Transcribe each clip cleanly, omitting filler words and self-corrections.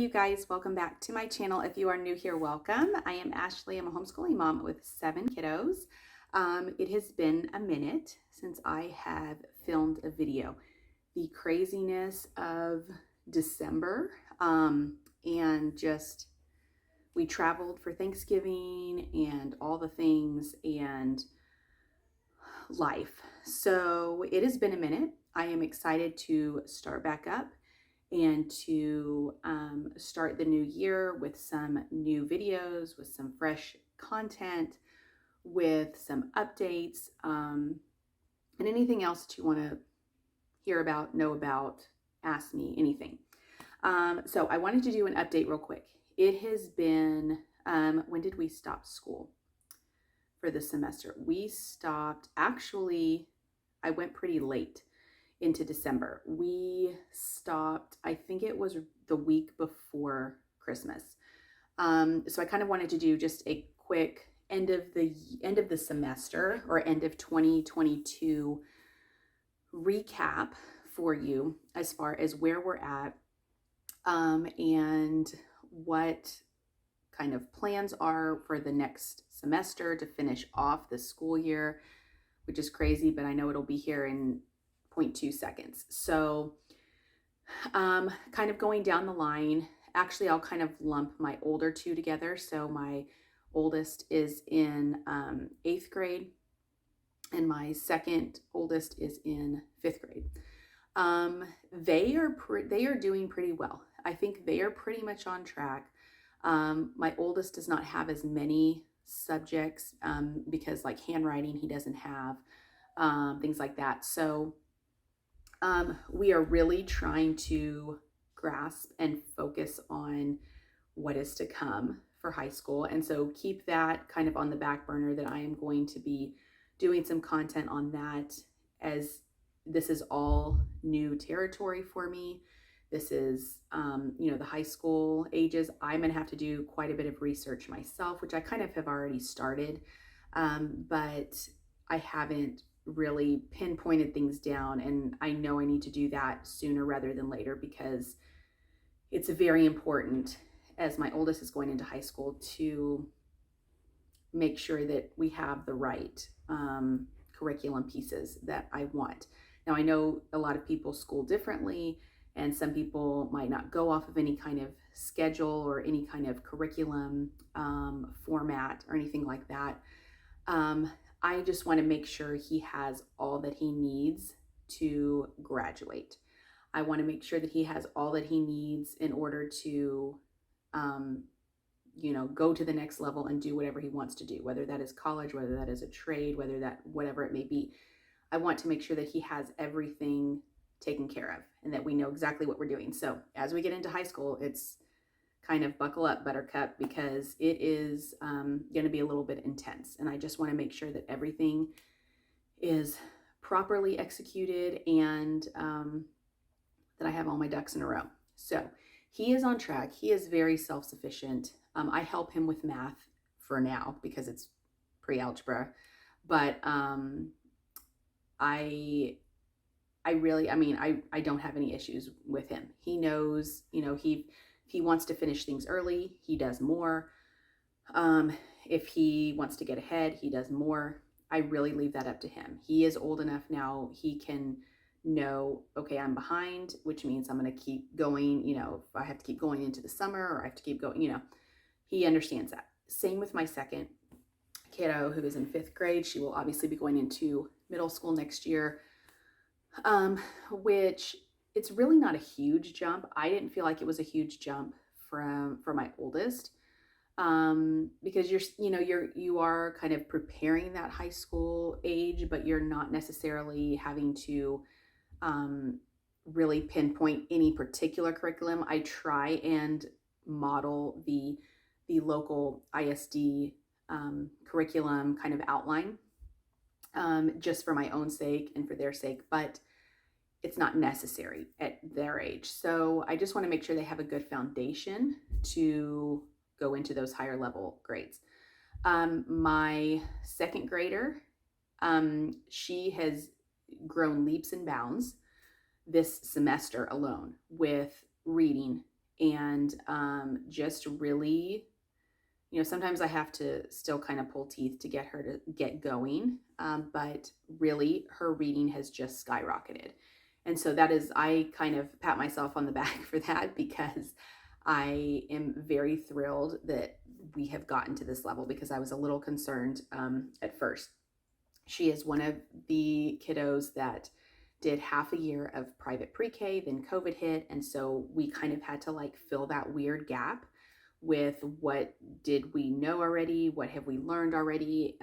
you guys, welcome back to my channel. If you are new here, welcome. I am Ashley. I'm a homeschooling mom with 7 kiddos. It has been a minute since I have filmed a video. The craziness of December and just we traveled for Thanksgiving and all the things and life. So it has been a minute. I am excited to start back up and to start the new year with some new videos, with some fresh content, with some updates, and anything else that you want to hear about, know about, ask me, anything. So I wanted to do an update real quick. It has been, when did we stop school for the semester? We stopped, actually, I went pretty late into December. We stopped, I think it was the week before Christmas. So I kind of wanted to do just a quick end of the semester or end of 2022 recap for you as far as where we're at and what kind of plans are for the next semester to finish off the school year, which is crazy, but I know it'll be here in 0.2 seconds. So kind of going down the line, actually I'll kind of lump my older two together. So my oldest is in 8th grade and my second oldest is in 5th grade. They are doing pretty well. I think they are pretty much on track. My oldest does not have as many subjects because like handwriting he doesn't have, things like that. So we are really trying to grasp and focus on what is to come for high school. And so keep that kind of on the back burner, that I am going to be doing some content on that, as this is all new territory for me. This is, the high school ages. I'm going to have to do quite a bit of research myself, which I kind of have already started, but I haven't really pinpointed things down, and I know I need to do that sooner rather than later, because it's very important, as my oldest is going into high school, to make sure that we have the right curriculum pieces that I want. Now I know a lot of people school differently, and some people might not go off of any kind of schedule or any kind of curriculum format or anything like that. I just want to make sure he has all that he needs to graduate. I want to make sure that he has all that he needs in order to, go to the next level and do whatever he wants to do, whether that is college, whether that is a trade, whatever it may be. I want to make sure that he has everything taken care of and that we know exactly what we're doing. So as we get into high school, it's kind of buckle up, buttercup, because it is going to be a little bit intense. And I just want to make sure that everything is properly executed and that I have all my ducks in a row. So he is on track. He is very self-sufficient. I help him with math for now because it's pre-algebra, but I don't have any issues with him. He knows, if he wants to finish things early, he does more. If he wants to get ahead, he does more. I really leave that up to him. He is old enough now, he can know, okay, I'm behind, which means I'm going to keep going. If I have to keep going into the summer, or I have to keep going, he understands that. Same with my second kiddo, who is in 5th grade. She will obviously be going into middle school next year, which it's really not a huge jump. I didn't feel like it was a huge jump for my oldest, because you are kind of preparing that high school age, but you're not necessarily having to really pinpoint any particular curriculum. I try and model the local ISD curriculum kind of outline, just for my own sake and for their sake, but it's not necessary at their age. So I just want to make sure they have a good foundation to go into those higher level grades. My second grader, she has grown leaps and bounds this semester alone with reading and just really, sometimes I have to still kind of pull teeth to get her to get going. But really, her reading has just skyrocketed. And so I kind of pat myself on the back for that, because I am very thrilled that we have gotten to this level, because I was a little concerned at first. She is one of the kiddos that did half a year of private pre-K, then COVID hit. And so we kind of had to like fill that weird gap with what did we know already? What have we learned already?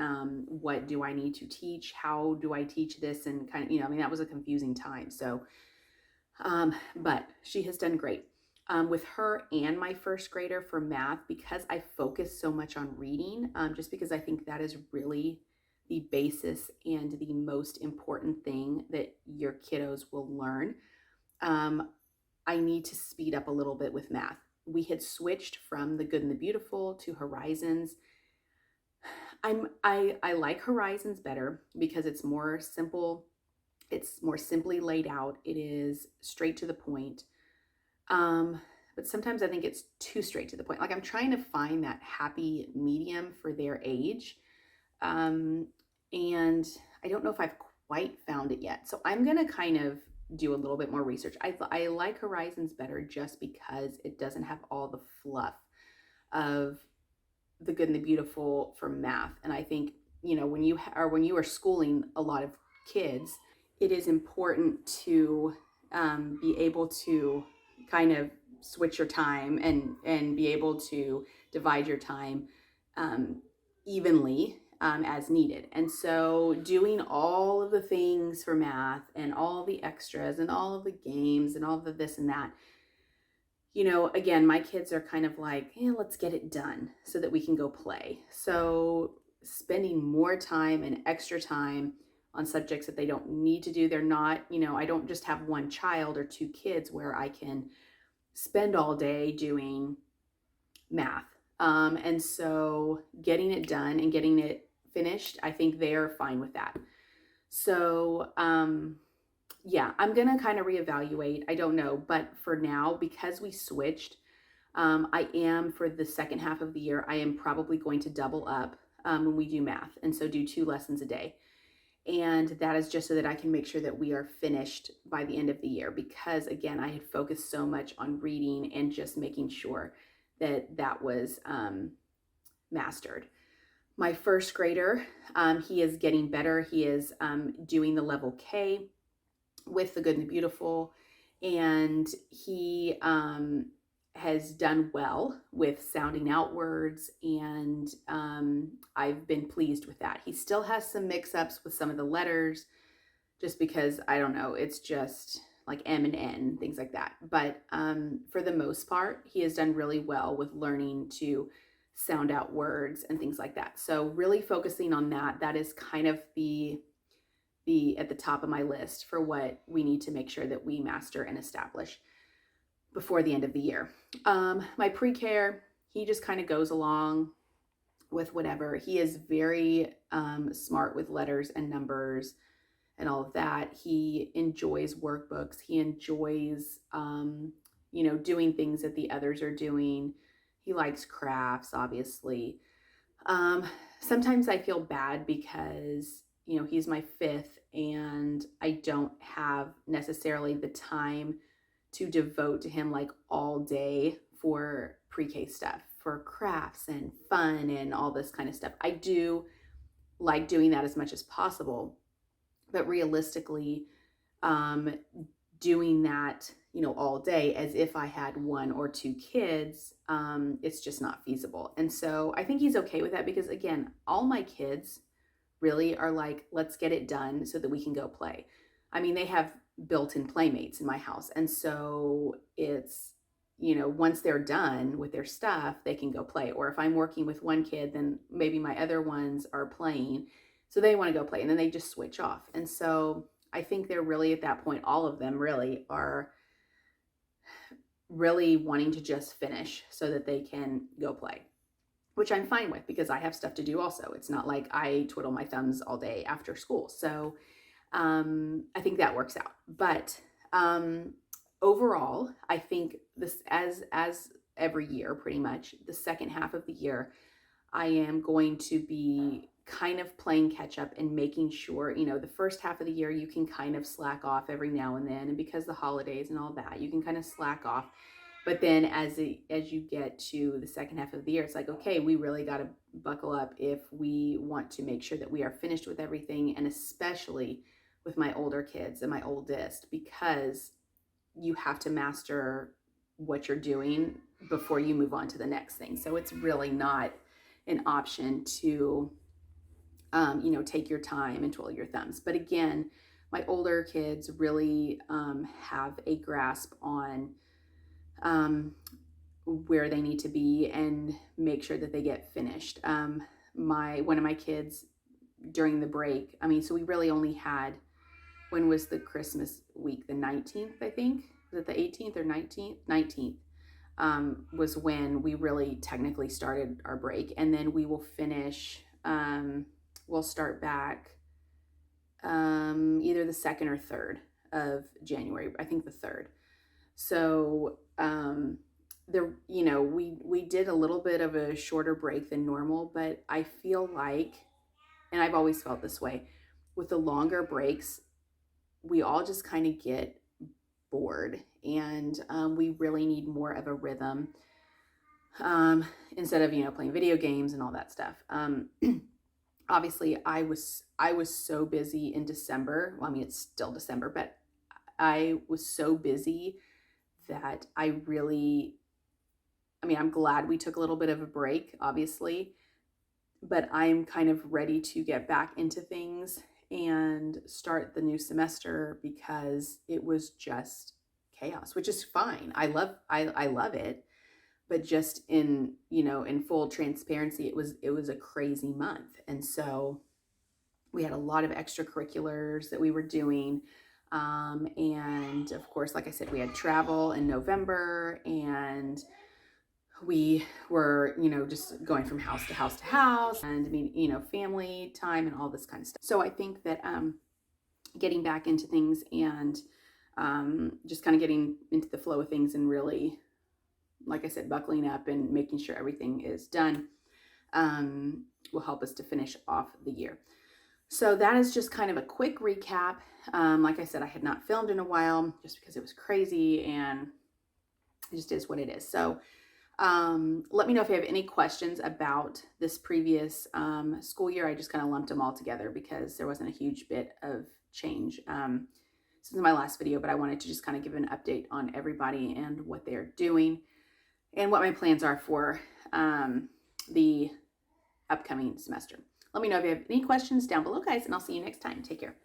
What do I need to teach? How do I teach this? And kind of, that was a confusing time. So, but she has done great. With her and my first grader for math, because I focus so much on reading, just because I think that is really the basis and the most important thing that your kiddos will learn. I need to speed up a little bit with math. We had switched from the Good and the Beautiful to Horizons. I like Horizons better because it's more simple. It's more simply laid out. It is straight to the point. But sometimes I think it's too straight to the point. Like, I'm trying to find that happy medium for their age. And I don't know if I've quite found it yet. So I'm going to kind of do a little bit more research. I like Horizons better just because it doesn't have all the fluff of the Good and the Beautiful for math. And I think, when you are schooling a lot of kids, it is important to be able to kind of switch your time and be able to divide your time evenly as needed. And so doing all of the things for math and all the extras and all of the games and all of the this and that, again, my kids are kind of like, let's get it done so that we can go play. So spending more time and extra time on subjects that they don't need to do. They're not, I don't just have one child or two kids where I can spend all day doing math. And so getting it done and getting it finished, I think they're fine with that. So, yeah, I'm going to kind of reevaluate. I don't know. But for now, because we switched, I am, for the second half of the year, I am probably going to double up when we do math. And so do 2 lessons a day. And that is just so that I can make sure that we are finished by the end of the year. Because again, I had focused so much on reading and just making sure that that was mastered. My first grader, he is getting better. He is doing the level K with the Good and the Beautiful, and he has done well with sounding out words, and I've been pleased with that. He still has some mix-ups with some of the letters, just because, I don't know, it's just like M and N, things like that. But for the most part, he has done really well with learning to sound out words and things like that. So really focusing on that, that is kind of the at the top of my list for what we need to make sure that we master and establish before the end of the year. My pre-care, he just kind of goes along with whatever. He is very smart with letters and numbers and all of that. He enjoys workbooks. He enjoys, doing things that the others are doing. He likes crafts, obviously. Sometimes I feel bad because, he's my 5th and I don't have necessarily the time to devote to him like all day for pre-K stuff, for crafts and fun and all this kind of stuff. I do like doing that as much as possible, but realistically, doing that, all day as if I had 1 or 2 kids, it's just not feasible. And so I think he's okay with that because, again, all my kids really are like, let's get it done so that we can go play. I mean, they have built-in playmates in my house. And so it's, once they're done with their stuff, they can go play. Or if I'm working with one kid, then maybe my other ones are playing. So they want to go play and then they just switch off. And so I think they're really at that point, all of them really are really wanting to just finish so that they can go play, which I'm fine with because I have stuff to do also. It's not like I twiddle my thumbs all day after school. So I think that works out. But overall, I think this, as every year, pretty much the second half of the year, I am going to be kind of playing catch up and making sure, the first half of the year, you can kind of slack off every now and then. And because the holidays and all that, you can kind of slack off. But then as you get to the second half of the year, it's like, okay, we really got to buckle up if we want to make sure that we are finished with everything. And especially with my older kids and my oldest, because you have to master what you're doing before you move on to the next thing. So it's really not an option to, take your time and twirl your thumbs. But again, my older kids really have a grasp on where they need to be and make sure that they get finished. One of my kids during the break, so we really only had, when was the Christmas week? The 19th, I think. Was it the 18th or 19th? 19th was when we really technically started our break. And then we will finish, we'll start back either the 2nd or 3rd of January. I think the 3rd. So we did a little bit of a shorter break than normal, but I feel like, and I've always felt this way, with the longer breaks, we all just kind of get bored, and we really need more of a rhythm instead of playing video games and all that stuff. Obviously, I was so busy in December. Well, it's still December, but I was so busy that I'm glad we took a little bit of a break, obviously, but I'm kind of ready to get back into things and start the new semester, because it was just chaos, which is fine. I love it, but just in full transparency, it was a crazy month. And so we had a lot of extracurriculars that we were doing. And of course, like I said, we had travel in November, and we were, just going from house to house to house, and family time and all this kind of stuff. So I think that getting back into things and just kind of getting into the flow of things and really, like I said, buckling up and making sure everything is done will help us to finish off the year. So that is just kind of a quick recap. Like I said, I had not filmed in a while just because it was crazy, and it just is what it is. So let me know if you have any questions about this previous school year. I just kind of lumped them all together because there wasn't a huge bit of change since my last video, but I wanted to just kind of give an update on everybody and what they're doing and what my plans are for the upcoming semester. Let me know if you have any questions down below, guys, and I'll see you next time. Take care.